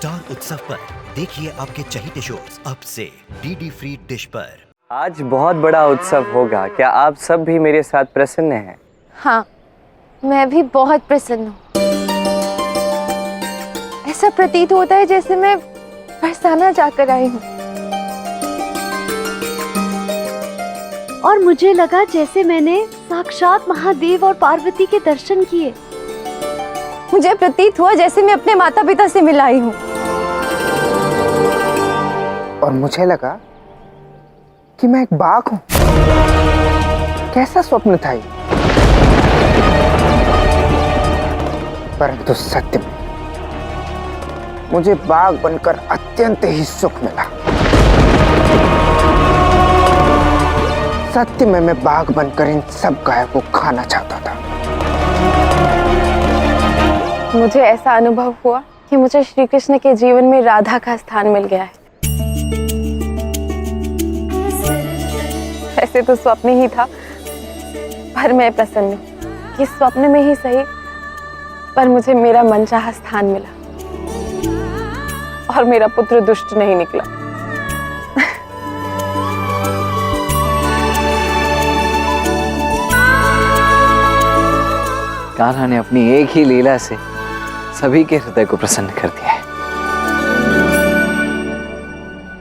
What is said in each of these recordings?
Star उत्सव पर देखिए आपके चहीते शोज अब से डीडी फ्री डिश पर। आज बहुत बड़ा उत्सव होगा, क्या आप सब भी मेरे साथ प्रसन्न हैं? हाँ, मैं भी बहुत प्रसन्न हूँ। ऐसा प्रतीत होता है जैसे मैं बरसाना जाकर आई हूँ। और मुझे लगा जैसे मैंने साक्षात महादेव और पार्वती के दर्शन किए। मुझे प्रतीत हुआ जैसे मैं अपने माता पिता से मिल आई हूँ। और मुझे लगा कि मैं एक बाघ हूँ। कैसा स्वप्न था ये? परंतु सत्य में मुझे बाघ बनकर अत्यंत ही सुख मिला। सत्य में मैं बाघ बनकर इन सब गायों को खाना चाहता था। मुझे ऐसा अनुभव हुआ कि मुझे श्री कृष्ण के जीवन में राधा का स्थान मिल गया है। ऐसे तो स्वप्न ही था, पर मैं प्रसन्न हूँ कि स्वप्न में ही सही, पर मुझे मेरा मनचाहा स्थान मिला और मेरा पुत्र दुष्ट नहीं निकला। कान्हा ने अपनी एक ही लीला से सभी के हृदय को प्रसन्न कर दिया है।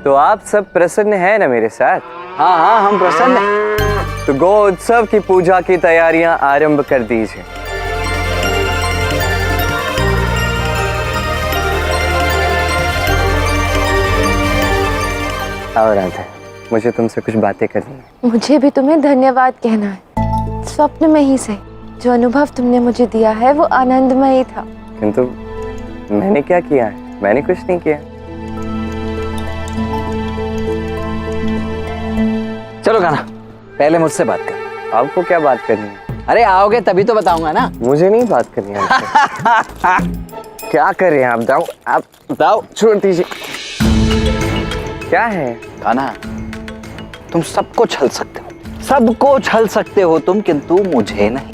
तो आप सब प्रसन्न हैं ना मेरे साथ? हाँ हाँ, हम प्रसन्न हैं। तो गो उत्सव की पूजा की तैयारियां आरंभ कर दीजिए। और राधा, मुझे तुमसे कुछ बातें करनी है। मुझे भी तुम्हें धन्यवाद कहना है। स्वप्न में ही सही, जो अनुभव तुमने मुझे दिया है वो आनंदमय था। किंतु मैंने क्या किया है? मैंने कुछ नहीं किया। चलो कान्हा, पहले मुझसे बात कर। आपको क्या बात करनी है? अरे आओगे तभी तो बताऊंगा ना। मुझे नहीं बात करनी है आपसे। क्या कर रहे हैं आप? आप बताओ, छोड़ दीजिए। क्या है? कान्हा, तुम सबको छल सकते हो, सबको छल सकते हो तुम, किंतु मुझे नहीं।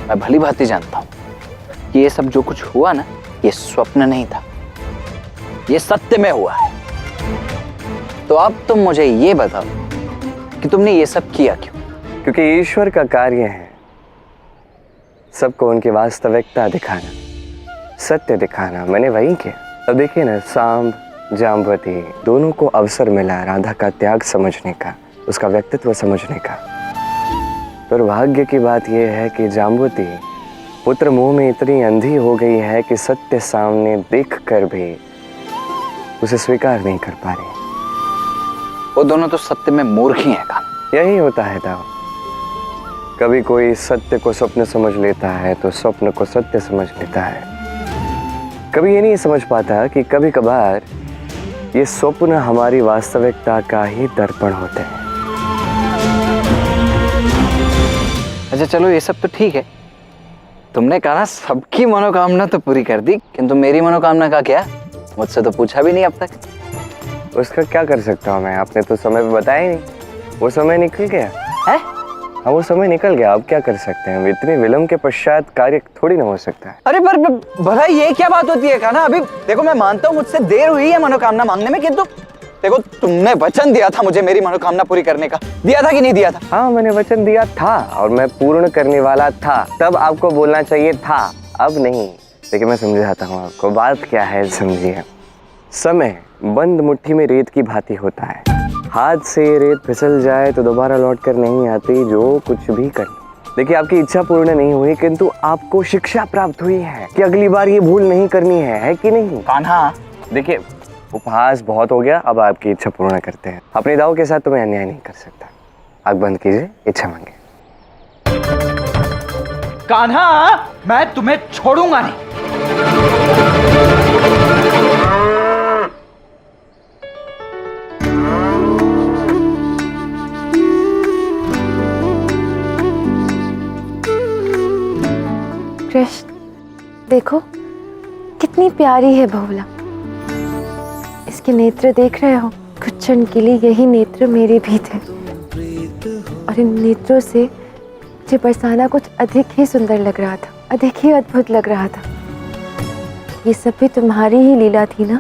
मैं भली भांति जानता हूं कि ये सब जो कुछ हुआ ना, ये स्वप्न नहीं था, ये सत्य में हुआ है। तो अब तुम मुझे ये बताओ कि तुमने ये सब किया क्यों? क्योंकि ईश्वर का कार्य है सबको उनकी वास्तविकता दिखाना, सत्य दिखाना। मैंने वही किया। अब देखिए ना, सांब जाम्बवती दोनों को अवसर मिला राधा का त्याग समझने का, उसका व्यक्तित्व समझने का। दुर्भाग्य की बात यह है कि जाम्बवती पुत्र मोह में इतनी अंधी हो गई है कि सत्य सामने देखकर भी उसे स्वीकार नहीं कर पा रही। वो दोनों तो सत्य में मूर्ख ही हैं कान्हा। यही होता है दाव। कभी कोई सत्य को स्वप्न समझ लेता है तो स्वप्न को सत्य समझ लेता है। कभी ये नहीं समझ पाता कि कभी कभार ये स्वप्न हमारी वास्तविकता का ही दर्पण होते हैं। अच्छा चलो, ये सब तो ठीक है। तुमने कहा ना सबकी मनोकामना तो पूरी कर दी, किंतु मेरी मनोकामना का क्या? मुझसे तो पूछा भी नहीं अब तक। उसका क्या कर सकता हूँ मैं? आपने तो समय पे बताया ही नहीं। वो समय निकल गया है? हाँ, वो समय निकल गया। अब क्या कर सकते हैं? इतने विलंब के पश्चात कार्य थोड़ी ना हो सकता है। अरे पर भला ये क्या बात होती है कान्हा? अभी देखो, मैं मानता हूँ मुझसे देर हुई है मनोकामना मांगने में, किंतु देखो तुमने वचन दिया था मुझे मेरी मनोकामना पूरी करने का। दिया था कि नहीं दिया था? हाँ, मैंने वचन दिया था और मैं पूर्ण करने वाला था। तब आपको बोलना चाहिए था, अब नहीं। लेकिन मैं समझाता हूँ आपको। बात क्या है समझिए। समय बंद मुट्ठी में रेत की भांति होता है। हाथ से रेत फिसल जाए तो दोबारा लौट कर नहीं आती, जो कुछ भी कर। देखिए, आपकी इच्छा पूर्ण नहीं हुई, किंतु आपको शिक्षा प्राप्त हुई है कि अगली बार ये भूल नहीं करनी है कि नहीं? कान्हा देखिए, उपहास बहुत हो गया। अब आपकी इच्छा पूर्ण करते हैं। अपने दाव के साथ तो मैं अन्याय नहीं कर सकता। आग बंद कीजिए, इच्छा मांगे। कान्हा, मैं तुम्हें छोड़ूंगा नहीं। कृष्ण, देखो कितनी प्यारी है बहुला। इसके नेत्र देख रहे हो? कुछ क्षण के लिए यही नेत्र मेरे भी थे और इन नेत्रों से मुझे बरसाना कुछ अधिक ही सुंदर लग रहा था, अधिक ही अद्भुत लग रहा था। ये सब भी तुम्हारी ही लीला थी ना?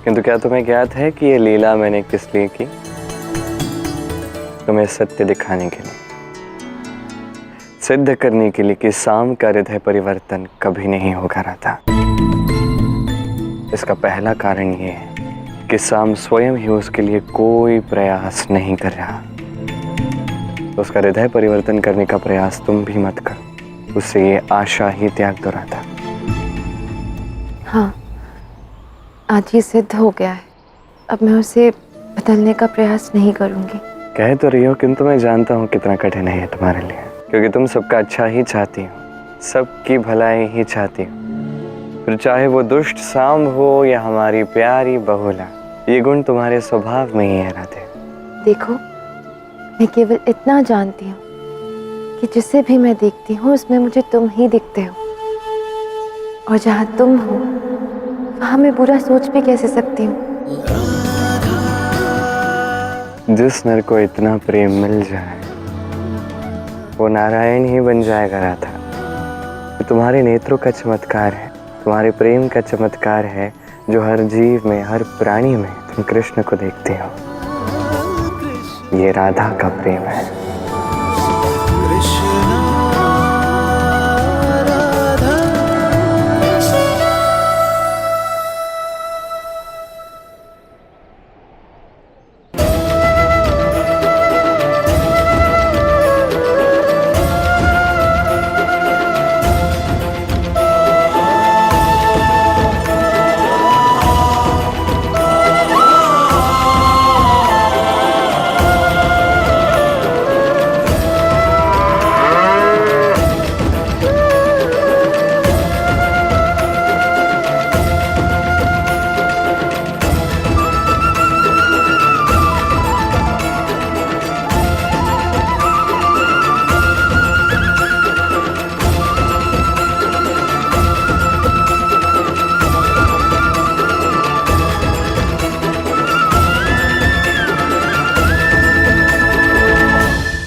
किंतु क्या तुम्हें ज्ञात है कि ये लीला मैंने किस लिए की? तुम्हें सत्य दिखाने के लिए, सिद्ध करने के लिए कि साम का हृदय परिवर्तन कभी नहीं होगा राधा। इसका पहला कारण ये है कि साम स्वयं ही उसके लिए कोई प्रयास नहीं कर रहा, तो उसका हृदय परिवर्तन करने का प्रयास तुम भी मत करो, उससे ये आशा ही त्याग दो राधा। हाँ, आज ये सिद्ध हो गया है। अब मैं उसे बदलने का प्रयास नहीं करूंगी। कह तो रही हो, किंतु मैं जानता हूँ कितना कठिन है तुम्हारे लिए, क्योंकि तुम सबका अच्छा ही चाहती हो, सबकी भलाई ही चाहती हो। फिर चाहे वो दुष्ट साम हो या हमारी प्यारी बहुला, ये गुण तुम्हारे स्वभाव में ही है राधे। देखो, मैं केवल इतना जानती हूँ कि जिसे भी मैं देखती हूँ उसमें मुझे तुम ही दिखते हो, और जहाँ तुम हो वहाँ मैं बुरा सोच भी कैसे सकती हूँ। जिस नर को इतना प्रेम मिल जाए वो नारायण ही बन जाएगा राधा। ये तुम्हारे नेत्रों का चमत्कार है, तुम्हारे प्रेम का चमत्कार है, जो हर जीव में, हर प्राणी में तुम कृष्ण को देखते हो। ये राधा का प्रेम है।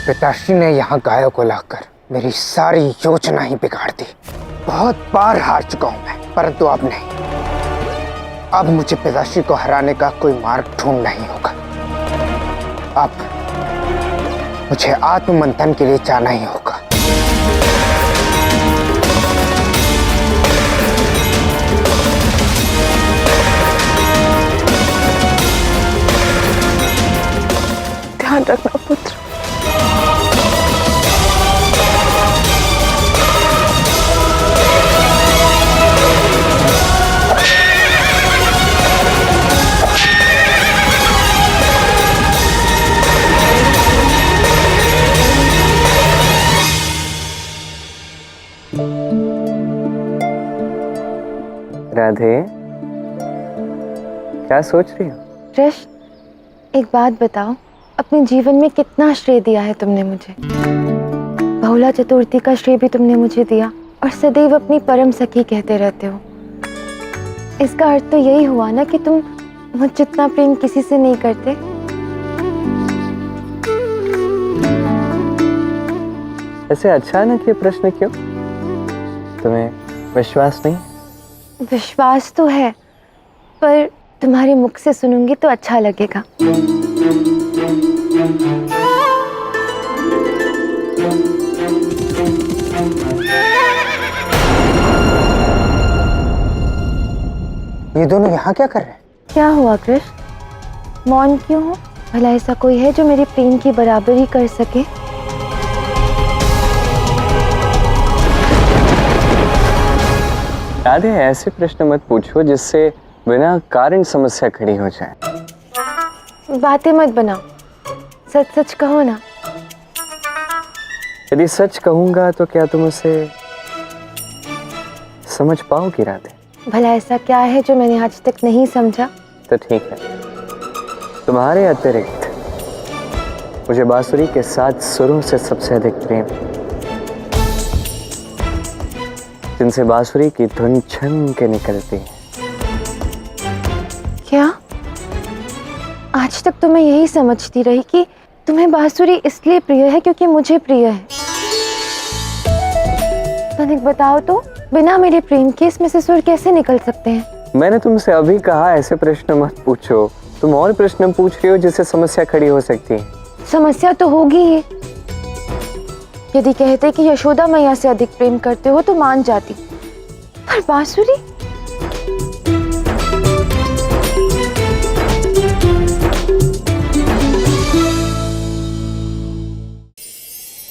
पिताश्री ने यहाँ गायों को लाकर मेरी सारी योजना ही बिगाड़ दी। बहुत बार हार चुका हूं मैं, परंतु अब नहीं। अब मुझे पिताश्री को हराने का कोई मार्ग ढूंढना ही होगा। अब मुझे आत्ममंथन के लिए जाना ही होगा। ध्यान रखना पुत्र। राधे, क्या सोच रही हो? कृष्ण, एक बात बताओ, अपने जीवन में कितना श्रेय दिया है तुमने मुझे। बहुला चतुर्थी का श्रेय भी तुमने मुझे दिया, और सदैव अपनी परम सखी कहते रहते हो। इसका अर्थ तो यही हुआ ना कि तुम मुझ जितना प्रेम किसी से नहीं करते। ऐसे अचानक ये प्रश्न क्यों? तुम्हें विश्वास नहीं? विश्वास तो है, पर तुम्हारे मुख से सुनूंगी तो अच्छा लगेगा। ये दोनों यहाँ क्या कर रहे हैं? क्या हुआ कृष्ण, मौन क्यों हो? भला ऐसा कोई है जो मेरे प्रेम की बराबरी कर सके? राधे, ऐसे प्रश्न मत पूछो जिससे बिना कारण समस्या खड़ी हो जाए। बातें मत बनाओ, सच सच कहो ना। यदि सच कहूंगा तो क्या तुम उसे समझ पाओगी राधे? भला ऐसा क्या है जो मैंने आज तक नहीं समझा? तो ठीक है, तुम्हारे अतिरिक्त मुझे बांसुरी के 7 सुरों से सबसे अधिक प्रेम, जिनसे बांसुरी की धुन छन के निकलती है। क्या आज तक तो मैं यही समझती रही कि तुम्हें बांसुरी इसलिए प्रिय है क्योंकि मुझे प्रिय है। तनिक बताओ तो, बिना मेरे प्रेम के इसमें से सुर कैसे निकल सकते हैं? मैंने तुमसे अभी कहा ऐसे प्रश्न मत पूछो। तुम और प्रश्न पूछ रही हो जिससे समस्या खड़ी हो सकती है। समस्या तो होगी ही। यदि कहते कि यशोदा मैया से अधिक प्रेम करते हो तो मान जाती, पर बांसुरी?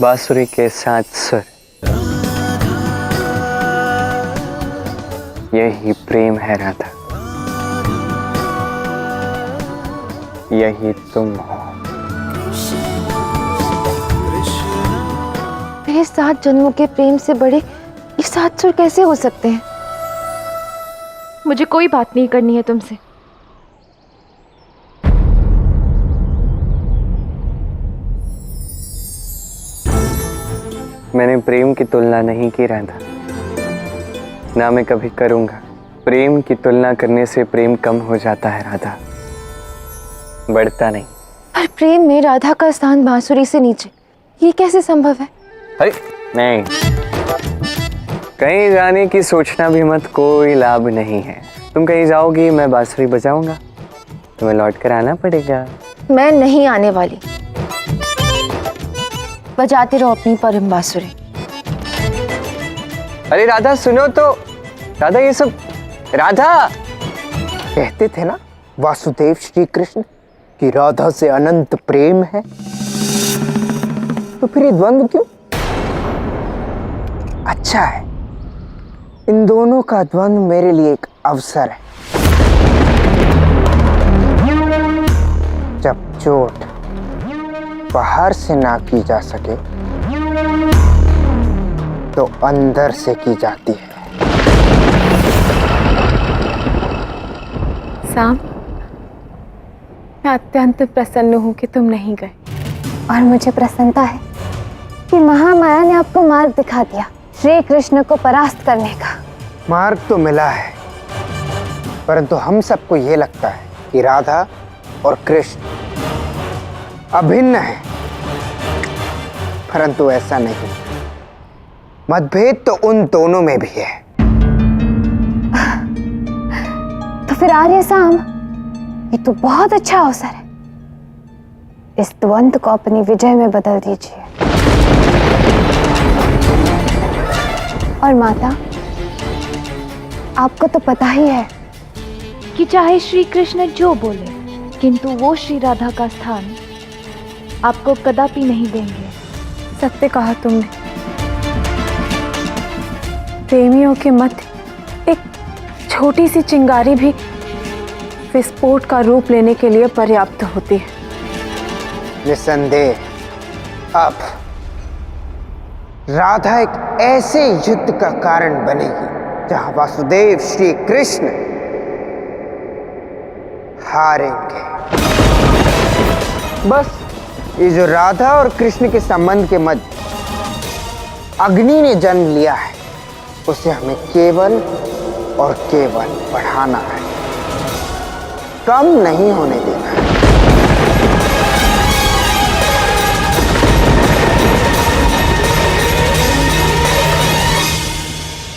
बांसुरी के साथ सुर, यही प्रेम है राधा, यही तुम हो। मेरे 7 जन्मों के प्रेम से बड़े ये 7 सुर कैसे हो सकते हैं? मुझे कोई बात नहीं करनी है तुमसे। मैंने प्रेम की तुलना नहीं की राधा, ना मैं कभी करूंगा। प्रेम की तुलना करने से प्रेम कम हो जाता है राधा, बढ़ता नहीं। पर प्रेम में राधा का स्थान बांसुरी से नीचे, ये कैसे संभव है? अरे नहीं, कहीं जाने की सोचना भी मत, कोई लाभ नहीं है। तुम कहीं जाओगी, मैं बांसुरी बजाऊंगा, तुम्हें लौट कर आना पड़ेगा। मैं नहीं आने वाली। बजाते रहो अपनी परम बांसुरी। अरे राधा सुनो तो, राधा ये सब, राधा। कहते थे ना वासुदेव श्री कृष्ण कि राधा से अनंत प्रेम है, तो फिर ये द्वंद्व क्यों? अच्छा है, इन दोनों का द्वंद्व मेरे लिए एक अवसर है। जब चोट बाहर से ना की जा सके तो अंदर से की जाती है। साम, मैं अत्यंत प्रसन्न हूँ कि तुम नहीं गए। और मुझे प्रसन्नता है कि महामाया ने आपको मार्ग दिखा दिया श्री कृष्ण को परास्त करने का। मार्ग तो मिला है, परंतु हम सबको ये लगता है कि राधा और कृष्ण अभिन्न है, परंतु ऐसा नहीं। मतभेद तो उन दोनों में भी है। तो फिर आर्य साम, ये तो बहुत अच्छा अवसर है। इस द्वंद्व को अपनी विजय में बदल दीजिए। और माता, आपको तो पता ही है कि चाहे श्री कृष्ण जो बोले, किंतु वो श्री राधा का स्थान आपको कदापि नहीं देंगे। सत्य कहा तुमने। प्रेमियों के मध्य एक छोटी सी चिंगारी भी विस्फोट का रूप लेने के लिए पर्याप्त होती है। निसंदेह अब राधा एक ऐसे युद्ध का कारण बनेगी जहां वासुदेव श्री कृष्ण हारेंगे। बस ये जो राधा और कृष्ण के संबंध के मध्य अग्नि ने जन्म लिया है, उसे हमें केवल और केवल बढ़ाना है, कम नहीं होने देना है।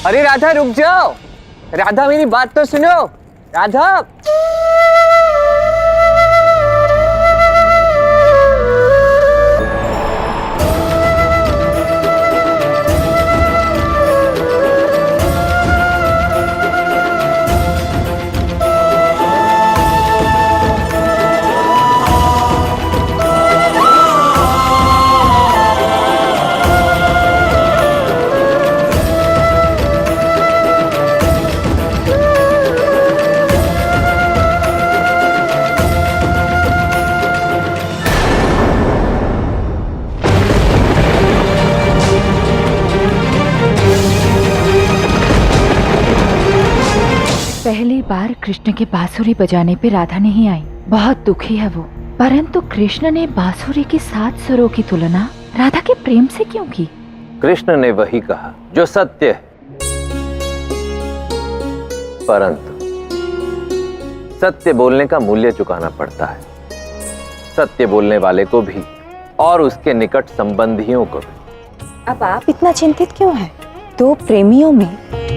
अरे राधा रुक जाओ, राधा मेरी बात तो सुनो, राधा। पहली बार कृष्ण के बांसुरी बजाने पे राधा नहीं आई, बहुत दुखी है वो। परंतु कृष्ण ने बांसुरी की 7 सुरों की तुलना राधा के प्रेम से क्यों की? कृष्ण ने वही कहा जो सत्य है, परंतु सत्य बोलने का मूल्य चुकाना पड़ता है। सत्य बोलने वाले को भी और उसके निकट संबंधियों को भी। अब आप इतना चिंतित क्यों हैं? 2 प्रेमियों में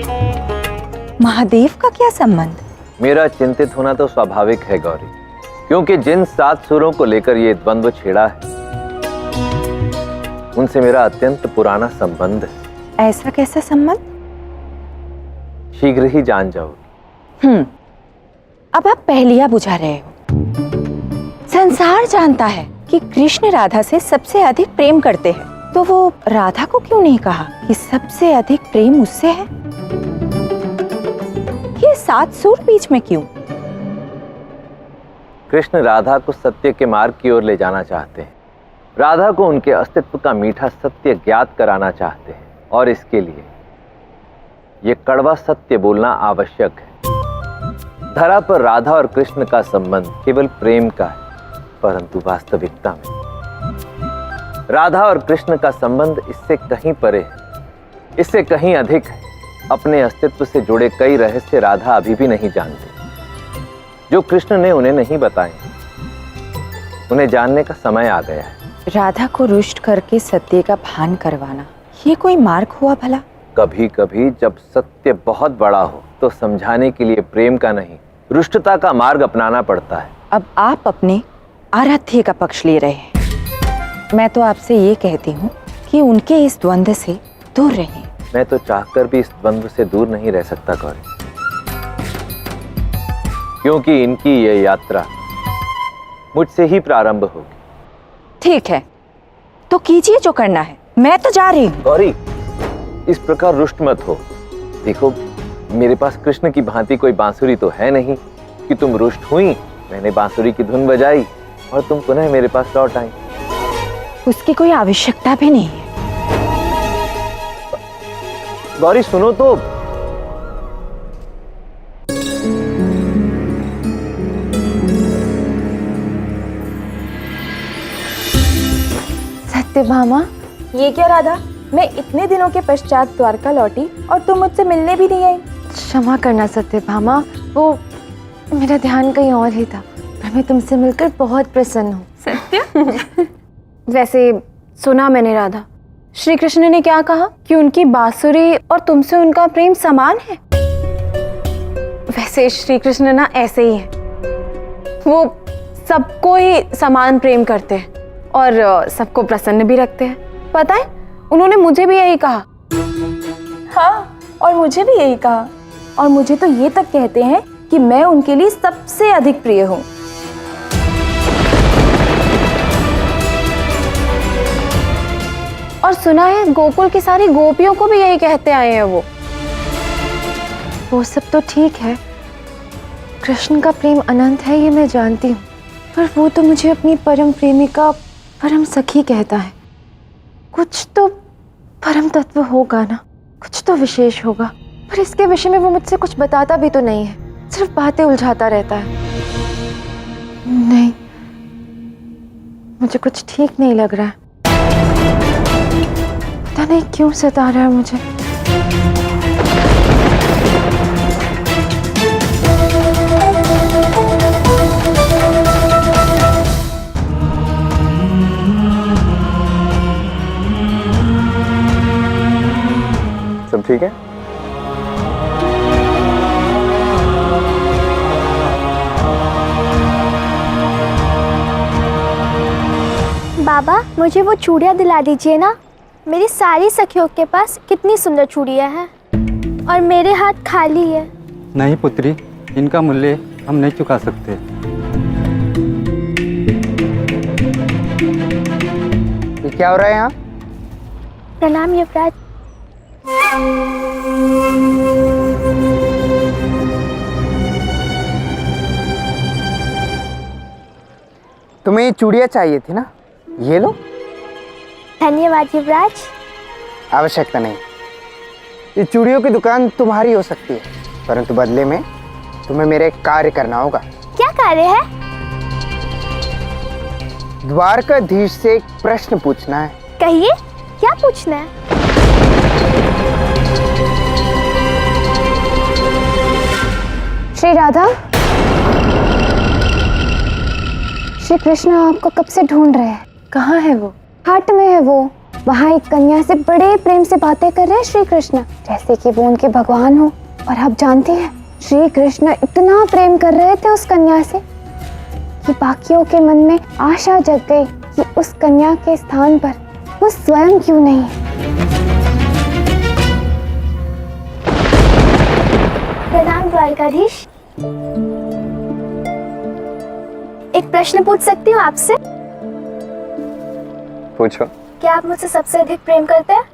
महादेव का क्या संबंध? मेरा चिंतित होना तो स्वाभाविक है गौरी, क्योंकि जिन 7 सुरों को लेकर ये द्वंद्व छिड़ा है उनसे मेरा अत्यंत पुराना संबंध है। ऐसा कैसा संबंध? शीघ्र ही जान जाओगी। अब आप पहेलियां बुझा रहे हो। संसार जानता है कि कृष्ण राधा से सबसे अधिक प्रेम करते हैं, तो वो राधा को क्यों नहीं कहा कि सबसे अधिक प्रेम उससे है? ये 7 सुर बीच में क्यों? कृष्ण राधा को सत्य के मार्ग की ओर ले जाना चाहते हैं, राधा को उनके अस्तित्व का मीठा सत्य ज्ञात कराना चाहते हैं, और इसके लिए ये कड़वा सत्य बोलना आवश्यक है। धरा पर राधा और कृष्ण का संबंध केवल प्रेम का है, परंतु वास्तविकता में राधा और कृष्ण का संबंध इससे कहीं परे है, इससे कहीं अधिक है। अपने अस्तित्व से जुड़े कई रहस्य राधा अभी भी नहीं जानते, जो कृष्ण ने उन्हें नहीं बताए। उन्हें जानने का समय आ गया है। राधा को रुष्ट करके सत्य का भान करवाना, ये कोई मार्ग हुआ भला? कभी कभी जब सत्य बहुत बड़ा हो तो समझाने के लिए प्रेम का नहीं, रुष्टता का मार्ग अपनाना पड़ता है। अब आप अपने आराध्य का पक्ष ले रहे हैं। मैं तो आपसे ये कहती हूँ कि उनके इस द्वंद्व से दूर रहें। मैं तो चाहकर भी इस द्वंद्व से दूर नहीं रह सकता गौरी, क्योंकि इनकी ये यात्रा मुझसे ही प्रारंभ होगी। ठीक है, तो कीजिए जो करना है, मैं तो जा रही हूँ। गौरी, इस प्रकार रुष्ट मत हो। देखो, मेरे पास कृष्ण की भांति कोई बांसुरी तो है नहीं कि तुम रुष्ट हुई, मैंने बांसुरी की धुन बजाई और तुम पुनः मेरे पास लौट आई। उसकी कोई आवश्यकता भी नहीं है। गौरी सुनो तो। सत्यभामा, ये क्या राधा, मैं इतने दिनों के पश्चात द्वारका लौटी और तुम मुझसे मिलने भी नहीं आई। क्षमा करना सत्यभामा, वो मेरा ध्यान कहीं और ही था, पर मैं तुमसे मिलकर बहुत प्रसन्न हूँ। सत्य? वैसे सुना मैंने राधा, श्री कृष्ण ने क्या कहा कि उनकी बांसुरी और तुमसे उनका प्रेम समान है। वैसे श्री कृष्ण ना ऐसे ही हैं, वो सबको ही समान प्रेम करते हैं और सबको प्रसन्न भी रखते हैं। पता है, उन्होंने मुझे भी यही कहा। हाँ, और मुझे भी यही कहा, और मुझे तो ये तक कहते हैं कि मैं उनके लिए सबसे अधिक प्रिय हूँ। और सुना है गोकुल की सारी गोपियों को भी यही कहते आए हैं वो सब तो ठीक है, कृष्ण का प्रेम अनंत है ये मैं जानती हूँ, पर वो तो मुझे अपनी परम प्रेमिका, परम सखी कहता है। कुछ तो परम तत्व होगा ना, कुछ तो विशेष होगा, पर इसके विषय में वो मुझसे कुछ बताता भी तो नहीं है, सिर्फ बातें उलझाता रहता है। नहीं, मुझे कुछ ठीक नहीं लग रहा है, पता नहीं क्यों सता रहा है मुझे। सब ठीक है? बाबा, मुझे वो चूड़ियाँ दिला दीजिए ना। मेरी सारी सखियों के पास कितनी सुंदर चूड़ियाँ हैं और मेरे हाथ खाली है। नहीं पुत्री, इनका मूल्य हम नहीं चुका सकते। ये क्या हो रहा है यहाँ? प्रणाम युवराज। तुम्हें ये चूड़ियाँ चाहिए थी ना, ये लो। धन्यवाद युवराज। आवश्यकता नहीं, ये चूड़ियों की दुकान तुम्हारी हो सकती है, परंतु बदले में तुम्हें मेरे एक कार्य करना होगा। क्या कार्य है? द्वारकाधीश से एक प्रश्न पूछना है। कहिए, क्या पूछना है? श्री राधा, श्री कृष्ण आपको कब से ढूंढ रहे हैं। कहाँ है वो? हाट में है वो। वहाँ एक कन्या से बड़े प्रेम से बातें कर रहे हैं श्री कृष्ण, जैसे कि वो उनके भगवान हो। और आप जानती हैं श्री कृष्ण इतना प्रेम कर रहे थे उस कन्या से कि बाकियों के मन में आशा जग गई कि उस कन्या के स्थान पर वो स्वयं क्यों नहीं है। प्रणाम द्वारकाधीश। एक प्रश्न पूछ सकती हूँ आपसे? पूछो। क्या आप मुझसे सबसे अधिक प्रेम करते हैं?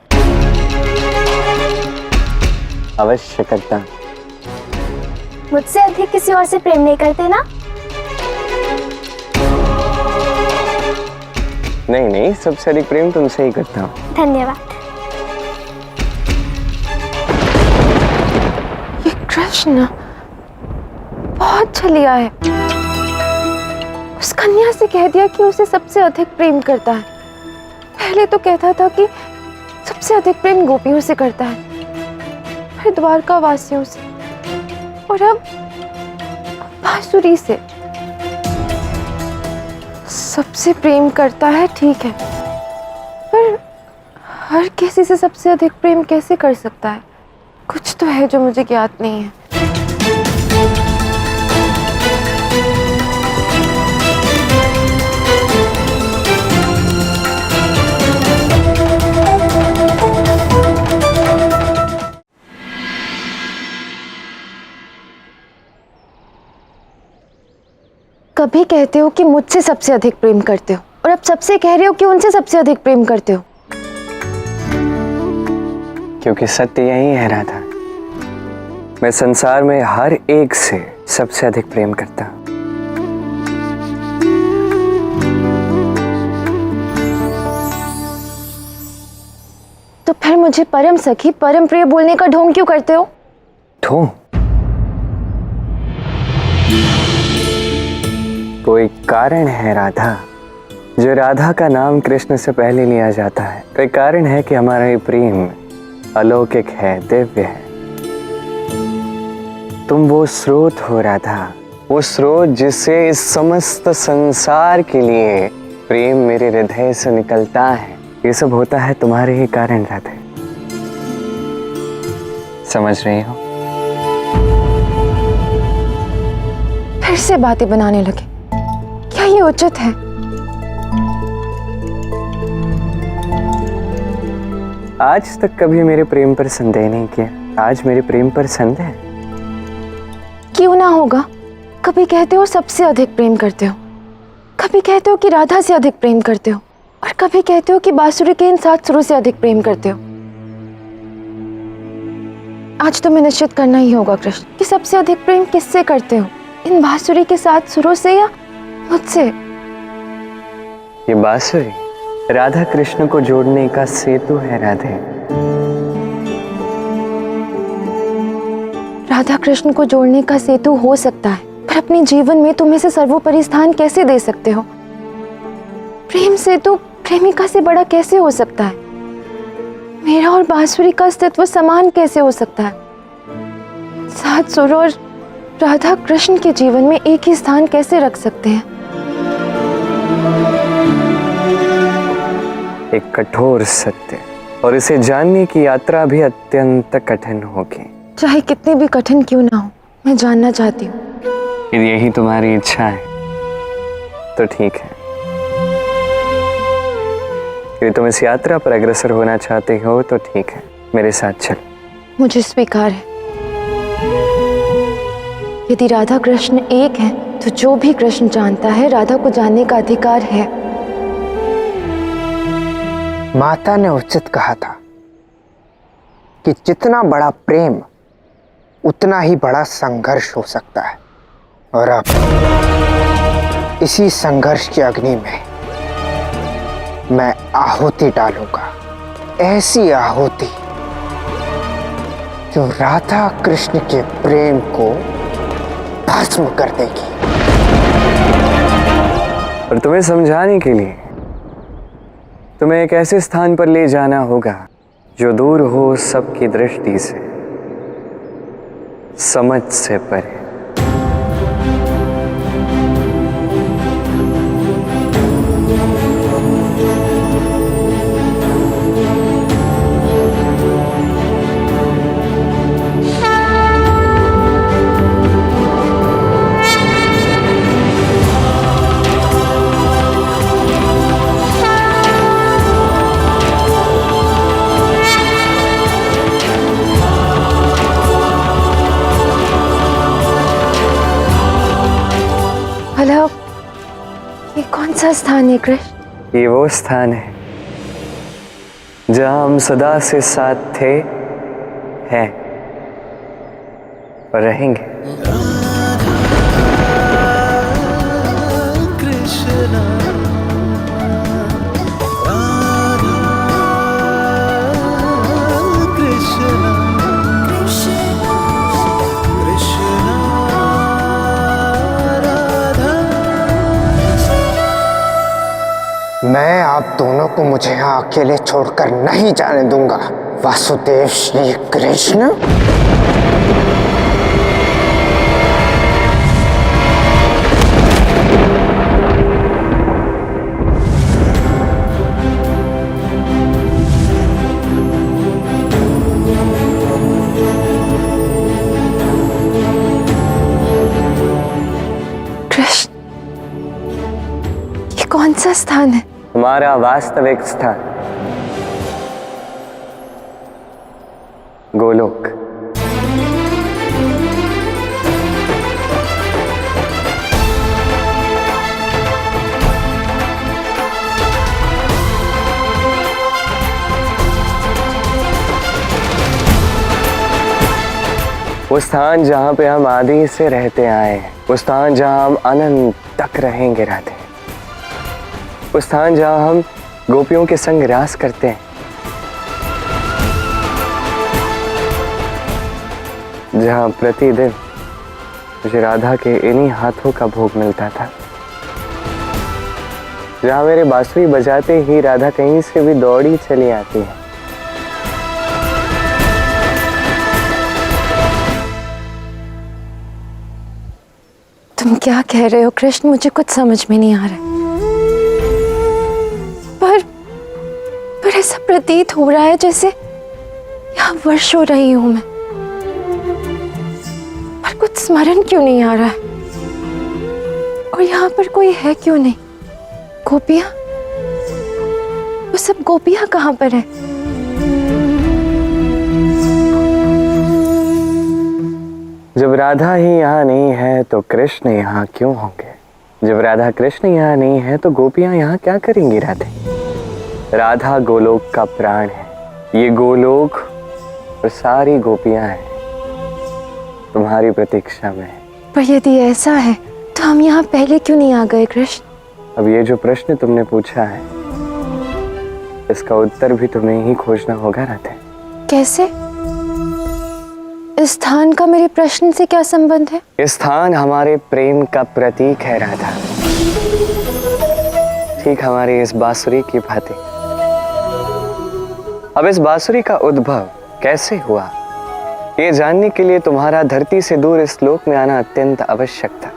अवश्य करता। मुझसे अधिक किसी और से प्रेम नहीं करते ना? नहीं नहीं, सबसे अधिक प्रेम तुमसे ही करता हूँ। धन्यवाद। ये कृष्ण बहुत छलिया है। उस कन्या से कह दिया कि उसे सबसे अधिक प्रेम करता है। पहले तो कहता था कि सबसे अधिक प्रेम गोपियों से करता है, फिर द्वारका वासियों से, और अब बांसुरी से। सबसे प्रेम करता है ठीक है, पर हर किसी से सबसे अधिक प्रेम कैसे कर सकता है? कुछ तो है जो मुझे ज्ञात नहीं है। कभी कहते हो कि मुझसे सबसे अधिक प्रेम करते हो, और अब सबसे कह रहे हो कि उनसे सबसे अधिक प्रेम करते हो। क्योंकि सत्य यही है राधा, मैं संसार में हर एक से सबसे अधिक प्रेम करता हूं। तो फिर मुझे परम सखी, परम प्रिय बोलने का ढोंग क्यों करते हो? ढोंग? कोई कारण है राधा, जो राधा का नाम कृष्ण से पहले लिया जाता है। कोई कारण है कि हमारा ये प्रेम अलौकिक है, दिव्य है। तुम वो स्रोत हो राधा, वो स्रोत जिससे इस समस्त संसार के लिए प्रेम मेरे हृदय से निकलता है। ये सब होता है तुम्हारे ही कारण राधे। समझ रही हो? फिर से बातें बनाने लगे। क्या ये उचित है? आज तक कभी मेरे प्रेम पर संदेह नहीं किया, आज मेरे प्रेम पर संदेह? क्यों ना होगा? कभी कहते हो सबसे अधिक प्रेम करते हो, कभी कहते हो कि राधा से अधिक प्रेम करते हो, और कभी कहते हो कि बांसुरी के इन 7 सुरों से अधिक प्रेम करते हो। आज तुम्हें निश्चित करना ही होगा कृष्ण कि सबसे अधिक प्रेम किससे करते हो, इन बांसुरी के 7 सुरों से या मुझसे? ये बांसुरी राधा कृष्ण को जोड़ने का सेतु है राधे। राधा कृष्ण को जोड़ने का सेतु हो सकता है, पर अपने जीवन में तुम इसे सर्वोपरि स्थान कैसे दे सकते हो? प्रेम सेतु प्रेमिका से बड़ा कैसे हो सकता है? मेरा और बांसुरी का अस्तित्व समान कैसे हो सकता है? 7 सुर और राधा कृष्ण के जीवन में एक ही स्थान कैसे रख सकते हैं? एक कठोर सत्य, और इसे जानने की यात्रा भी अत्यंत कठिन होगी। चाहे कितनी भी कठिन क्यों ना हो, मैं जानना चाहती हूँ। यदि यही तुम्हारी इच्छा है तो ठीक है। यदि तुम इस यात्रा पर अग्रसर होना चाहते हो तो ठीक है, मेरे साथ चल। मुझे स्वीकार है। यदि राधा कृष्ण एक है तो जो भी कृष्ण जानता है राधा को जानने का अधिकार है। माता ने उचित कहा था कि जितना बड़ा प्रेम उतना ही बड़ा संघर्ष हो सकता है, और अब इसी संघर्ष की अग्नि में मैं आहुति डालूंगा, ऐसी आहुति जो राधा कृष्ण के प्रेम को भस्म कर देगी। और तुम्हें समझाने के लिए तुम्हें एक ऐसे स्थान पर ले जाना होगा जो दूर हो सबकी दृष्टि से, समझ से परे। भला ये कौन सा स्थान है कृष्ण? ये वो स्थान है जहां हम सदा से साथ थे, हैं और रहेंगे। मैं आप दोनों को मुझे यहाँ अकेले छोड़कर नहीं जाने दूंगा। वासुदेव श्री कृष्ण। कृष्ण, ये कौन सा स्थान है? हमारा वास्तविक स्थान गोलोक। वो स्थान जहां पे हम आदि से रहते आए हैं, वो स्थान जहां हम अनंत तक रहेंगे राधे, वो स्थान जहां हम गोपियों के संग रास करते हैं, जहां प्रतिदिन मुझे राधा के इन्हीं हाथों का भोग मिलता था, जहां मेरे बांसुरी बजाते ही राधा कहीं से भी दौड़ी चली आती है। तुम क्या कह रहे हो कृष्ण? मुझे कुछ समझ में नहीं आ रहा है। पर ऐसा प्रतीत हो रहा है जैसे यहाँ वर्ष हो रही हूं मैं, पर कुछ स्मरण क्यों नहीं आ रहा है? और यहाँ पर कोई है क्यों नहीं? गोपियां, वो सब गोपियां कहाँ पर है? जब राधा ही यहाँ नहीं है तो कृष्ण यहाँ क्यों होंगे? जब राधा कृष्ण यहाँ नहीं है तो गोपियां यहाँ क्या करेंगी? राधा गोलोक का प्राण है। ये गोलोक और सारी गोपियां हैं तुम्हारी प्रतीक्षा में। पर यदि ऐसा है तो हम यहाँ पहले क्यों नहीं आ गए कृष्ण? अब ये जो प्रश्न तुमने पूछा है, इसका उत्तर भी तुम्हें ही खोजना होगा राधे। कैसे? इस स्थान का मेरे प्रश्न से क्या संबंध है? इस स्थान हमारे प्रेम का प्रतीक है राधा, ठीक हमारी इस बांसुरी की भांति। अब इस बांसुरी का उद्भव कैसे हुआ, ये जानने के लिए तुम्हारा धरती से दूर इस लोक में आना अत्यंत आवश्यक था।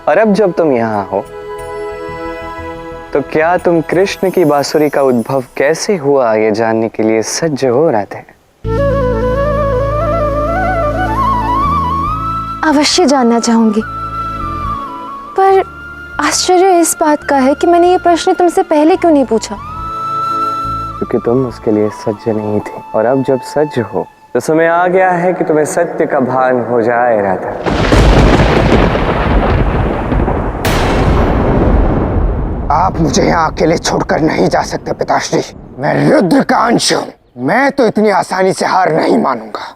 और अब जब तुम यहाँ हो तो क्या तुम कृष्ण की बांसुरी का उद्भव कैसे हुआ ये जानने के लिए सज्ज हो राधे? अवश्य जानना चाहूंगी, पर आश्चर्य इस बात का है कि मैंने ये प्रश्न तुमसे पहले क्यों नहीं पूछा? क्योंकि तुम उसके लिए सज्ज नहीं थी, और अब जब सज्ज हो तो समय आ गया है कि तुम्हें सत्य का भान हो जाए राधा। आप मुझे यहाँ अकेले छोड़कर नहीं जा सकते पिताश्री। मैं रुद्र का अंश हूँ, मैं तो इतनी आसानी से हार नहीं मानूंगा।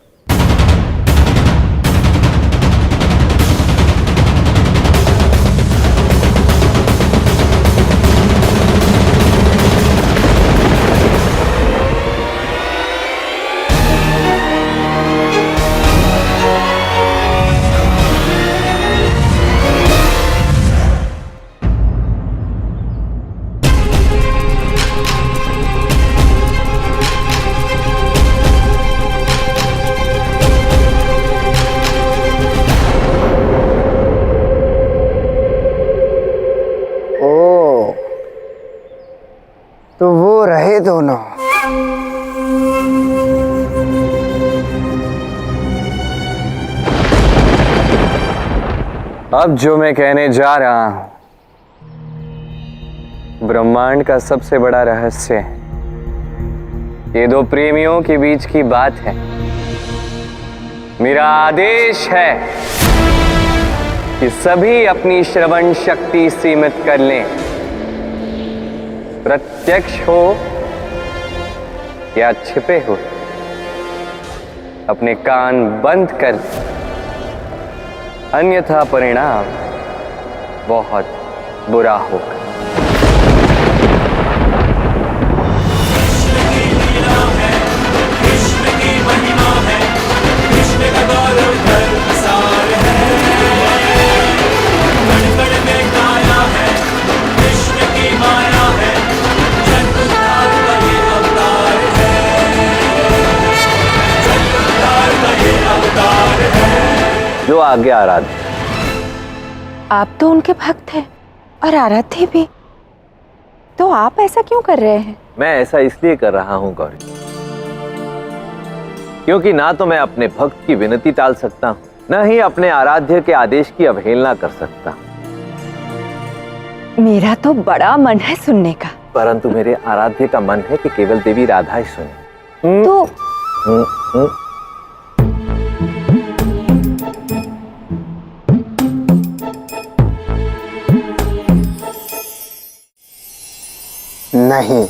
तो वो रहे दोनों। अब जो मैं कहने जा रहा हूं, ब्रह्मांड का सबसे बड़ा रहस्य है। ये दो प्रेमियों के बीच की बात है। मेरा आदेश है कि सभी अपनी श्रवण शक्ति सीमित कर लें। प्रत्यक्ष हो या छिपे हो, अपने कान बंद कर लें, अन्यथा परिणाम बहुत बुरा होगा। जो आगे आराध्य। आप तो उनके भक्त हैं और आराध्य भी, तो आप ऐसा क्यों कर रहे हैं? मैं ऐसा इसलिए कर रहा हूं गौरी, क्योंकि ना तो मैं अपने भक्त की विनती टाल सकता हूं, न ही अपने आराध्य के आदेश की अवहेलना कर सकता। मेरा तो बड़ा मन है सुनने का। परंतु मेरे आराध्य का मन है कि केवल देवी राधा ही सुने। तो नहीं,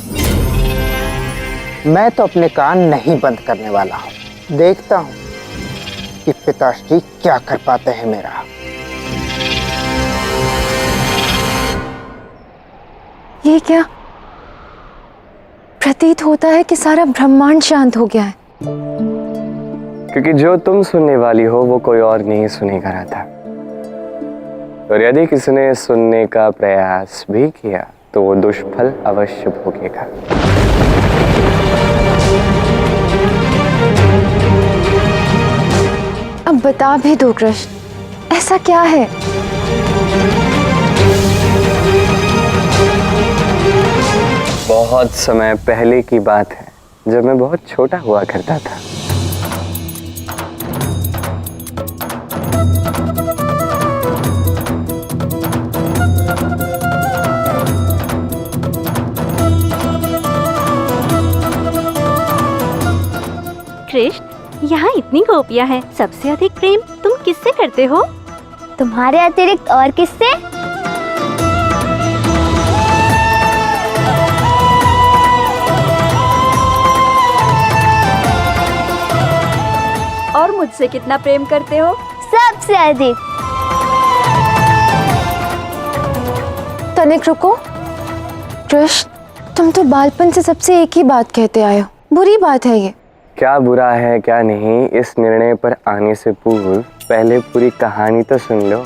मैं तो अपने कान नहीं बंद करने वाला हूं। देखता हूं कि पिताश्री क्या कर पाते हैं मेरा। ये क्या? प्रतीत होता है कि सारा ब्रह्मांड शांत हो गया है। क्योंकि जो तुम सुनने वाली हो वो कोई और नहीं सुनेगा राधा। और यदि किसी ने सुनने का प्रयास भी किया तो वो दुष्फल अवश्य भोगेगा। अब बता भी दो कृष्ण, ऐसा क्या है? बहुत समय पहले की बात है, जब मैं बहुत छोटा हुआ करता था। कृष्ण, यहाँ इतनी गोपियाँ हैं, सबसे अधिक प्रेम तुम किससे करते हो? तुम्हारे अतिरिक्त और किससे? और मुझसे कितना प्रेम करते हो? सबसे अधिक। तनिक रुको कृष्ण, तुम तो बालपन से सबसे एक ही बात कहते आए हो। बुरी बात है ये। क्या बुरा है क्या नहीं, इस निर्णय पर आने से पूर्व पहले पूरी कहानी तो सुन लो।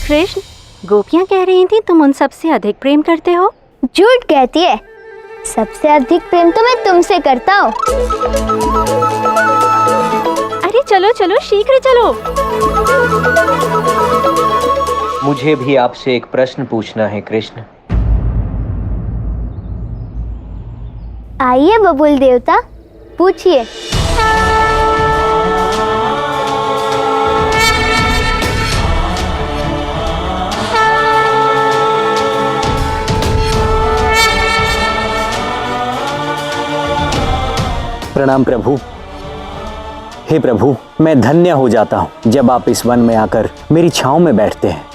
कृष्ण, गोपियाँ कह रही थी तुम उन सबसे अधिक प्रेम करते हो। झूठ कहती है, सबसे अधिक प्रेम तो मैं तुमसे करता हूँ। अरे चलो चलो, शीघ्र चलो। मुझे भी आपसे एक प्रश्न पूछना है कृष्ण। आइए बबुल देवता, पूछिए। प्रणाम प्रभु। हे प्रभु, मैं धन्य हो जाता हूँ जब आप इस वन में आकर मेरी छांव में बैठते हैं।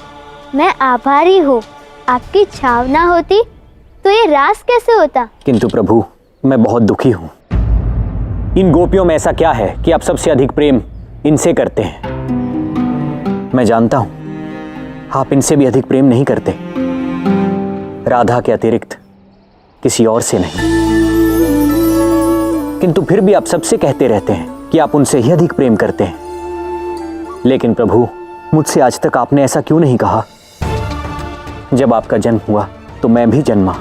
मैं आभारी हूँ, आपकी छाव ना होती तो ये रास कैसे होता? किंतु प्रभु, मैं बहुत दुखी हूँ। इन गोपियों में ऐसा क्या है कि आप सबसे अधिक प्रेम इनसे करते हैं? मैं जानता हूँ आप इनसे भी अधिक प्रेम नहीं करते, राधा के अतिरिक्त किसी और से नहीं। किंतु फिर भी आप सबसे कहते रहते हैं कि आप उनसे ही अधिक प्रेम करते हैं। लेकिन प्रभु, मुझसे आज तक आपने ऐसा क्यों नहीं कहा? जब आपका जन्म हुआ तो मैं भी जन्मा,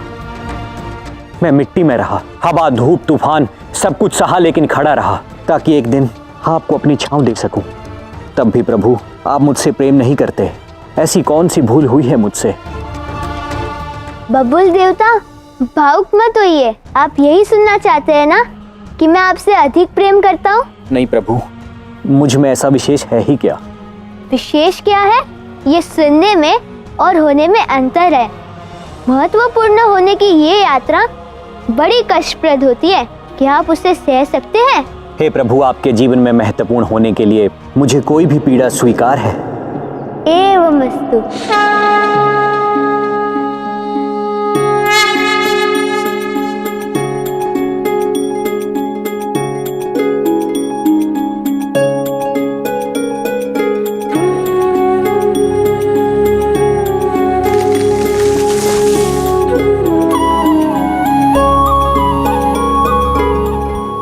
मैं मिट्टी में रहा, हवा धूप तूफान सब कुछ सहा, लेकिन खड़ा रहा ताकि एक दिन आपको अपनी छांव दे सकूं। तब भी प्रभु, आप मुझसे प्रेम नहीं करते। ऐसी कौन सी भूल हुई है मुझसे? बबुल देवता, भावुक मत होइए। आप यही सुनना चाहते हैं ना कि मैं आपसे अधिक प्रेम करता हूँ? नहीं प्रभु, मुझ में ऐसा विशेष है ही क्या? विशेष क्या है? ये सुनने में और होने में अंतर है। महत्वपूर्ण होने की ये यात्रा बड़ी कष्टप्रद होती है। क्या आप उसे सह सकते हैं? हे प्रभु, आपके जीवन में महत्वपूर्ण होने के लिए मुझे कोई भी पीड़ा स्वीकार है। एवमस्तु।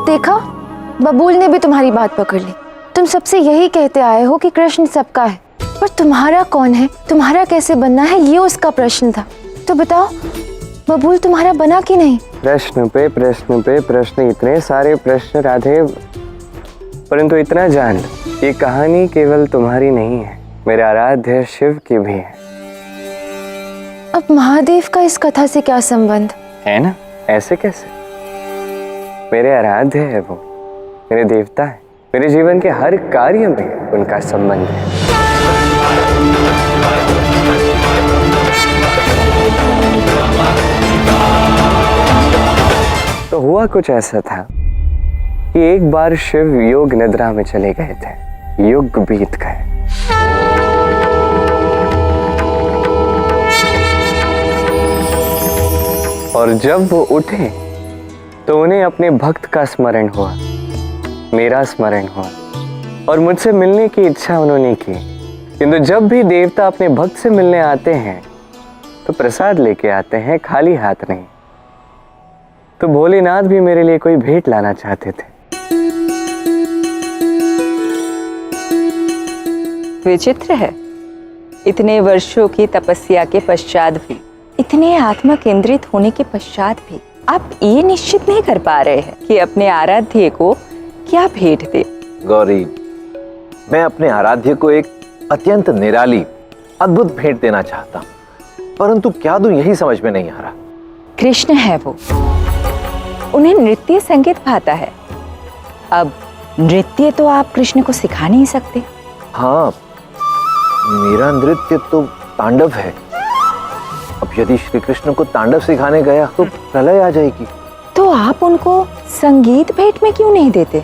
देखा, बबूल ने भी तुम्हारी बात पकड़ ली। तुम सबसे यही कहते आए हो कि कृष्ण सबका है, पर तुम्हारा कौन है, तुम्हारा कैसे बनना है, ये उसका प्रश्न था। तो बताओ, बबूल तुम्हारा बना कि नहीं? प्रश्न पे प्रश्न पे प्रश्न, इतने सारे प्रश्न राधे, परंतु इतना जान लो, ये कहानी केवल तुम्हारी नहीं है, मेरे आराध्य शिव की भी है। अब महादेव का इस कथा से क्या संबंध है ना? ऐसे कैसे? मेरे आराध्य है वो, मेरे देवता है, मेरे जीवन के हर कार्य में उनका संबंध है। तो हुआ कुछ ऐसा था कि एक बार शिव योग निद्रा में चले गए थे। युग बीत गए। और जब वो उठे तो उन्हें अपने भक्त का स्मरण हुआ, मेरा स्मरण हुआ, और मुझसे मिलने की इच्छा उन्होंने की। किंतु जब भी देवता अपने भक्त से मिलने आते हैं तो प्रसाद लेके आते हैं, खाली हाथ नहीं। तो भोलेनाथ भी मेरे लिए कोई भेंट लाना चाहते थे। विचित्र है, इतने वर्षों की तपस्या के पश्चात भी, इतने आत्मा केंद्रित होने के पश्चात भी आप ये निश्चित नहीं कर पा रहे हैं कि अपने आराध्य को क्या भेंट दे। गौरी, मैं अपने आराध्य को एक अत्यंत निराली अद्भुत भेंट देना चाहता हूँ, परंतु क्या दूं यही समझ में नहीं आ रहा। कृष्ण है वो, उन्हें नृत्य संगीत भाता है। अब नृत्य तो आप कृष्ण को सिखा नहीं सकते। हाँ, मेरा नृत्य तो तांडव है। अब यदि श्री कृष्ण को तांडव सिखाने गया तो प्रलय आ जाएगी। तो आप उनको संगीत भेंट में क्यों नहीं देते?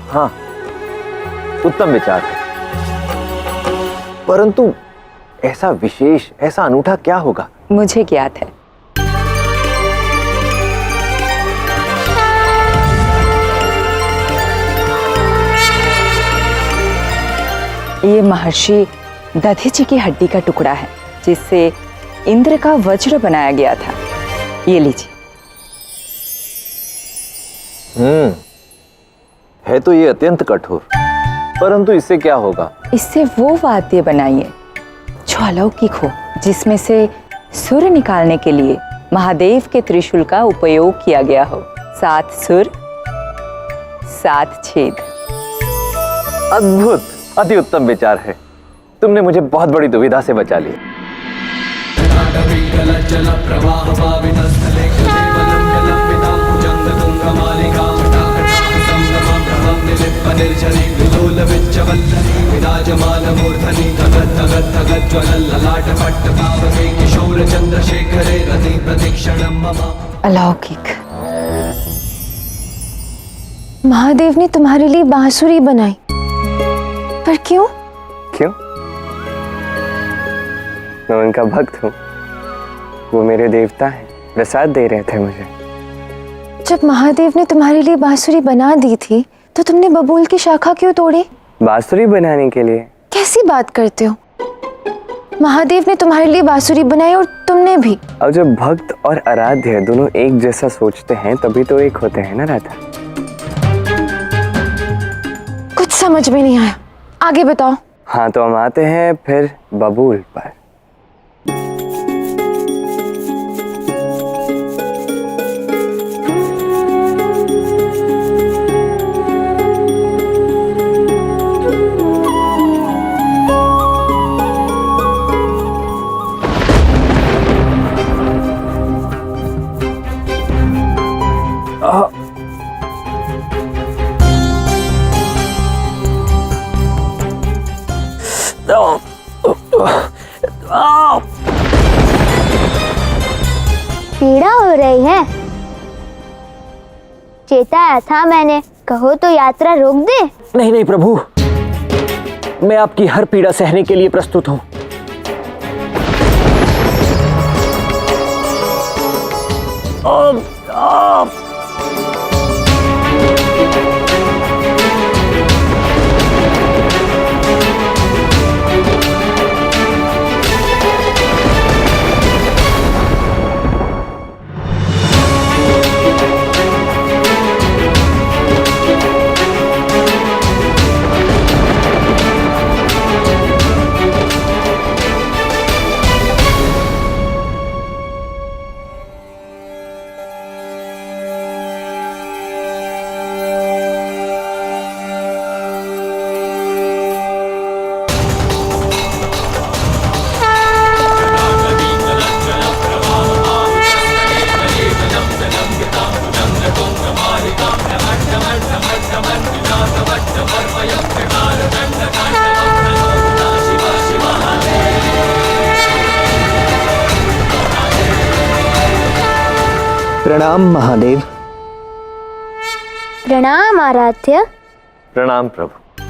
हाँ, उत्तम विचार है, परंतु ऐसा विशेष, ऐसा अनूठा क्या होगा? मुझे ज्ञात है। ये महर्षि दधीचि की हड्डी का टुकड़ा है, जिससे इंद्र का वज्र बनाया गया था। ये लीजिए। है तो ये अत्यंत कठोर, परंतु इससे क्या होगा? इससे वो वाद्य बनाइए जो अलौकिक हो, जिसमें से सुर निकालने के लिए महादेव के त्रिशूल का उपयोग किया गया हो। 7 सुर, 7 छेद। अद्भुत, अति उत्तम विचार है। तुमने मुझे बहुत बड़ी दुविधा से बचा लिया। अलौकिक। महादेव ने तुम्हारे लिए बांसुरी बनाई, पर क्यों? क्यों? मैं उनका भक्त हूँ, वो मेरे देवता हैं, प्रसाद दे रहे थे मुझे। जब महादेव ने तुम्हारे लिए बांसुरी बना दी थी तो तुमने बबूल की शाखा क्यों तोड़ी? बांसुरी बनाने के लिए? कैसी बात करते हो? महादेव ने तुम्हारे लिए बांसुरी बनाई और तुमने भी। अब जब भक्त और आराध्य दोनों एक जैसा सोचते हैं तभी तो एक होते हैं ना राधा। कुछ समझ में नहीं आया, आगे बताओ। हाँ, तो हम आते हैं फिर बबूल पर। पीड़ा हो रही है? चेताया था मैंने, कहो तो यात्रा रोक दे। नहीं नहीं प्रभु, मैं आपकी हर पीड़ा सहने के लिए प्रस्तुत हूं। प्रणाम महादेव। प्रणाम आराध्य। प्रणाम प्रभु।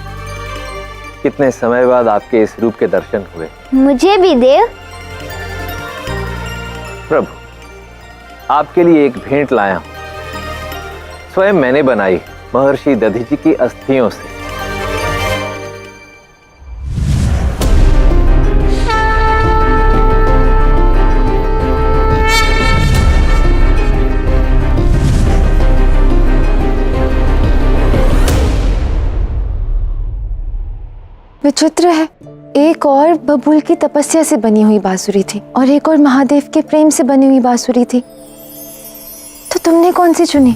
कितने समय बाद आपके इस रूप के दर्शन हुए। मुझे भी देव। प्रभु, आपके लिए एक भेंट लाया हूं, स्वयं मैंने बनाई महर्षि दधीचि की अस्थियों से। विचित्र है, एक और बबूल की तपस्या से बनी हुई बांसुरी थी और एक और महादेव के प्रेम से बनी हुई बांसुरी थी, तो तुमने कौन सी चुनी?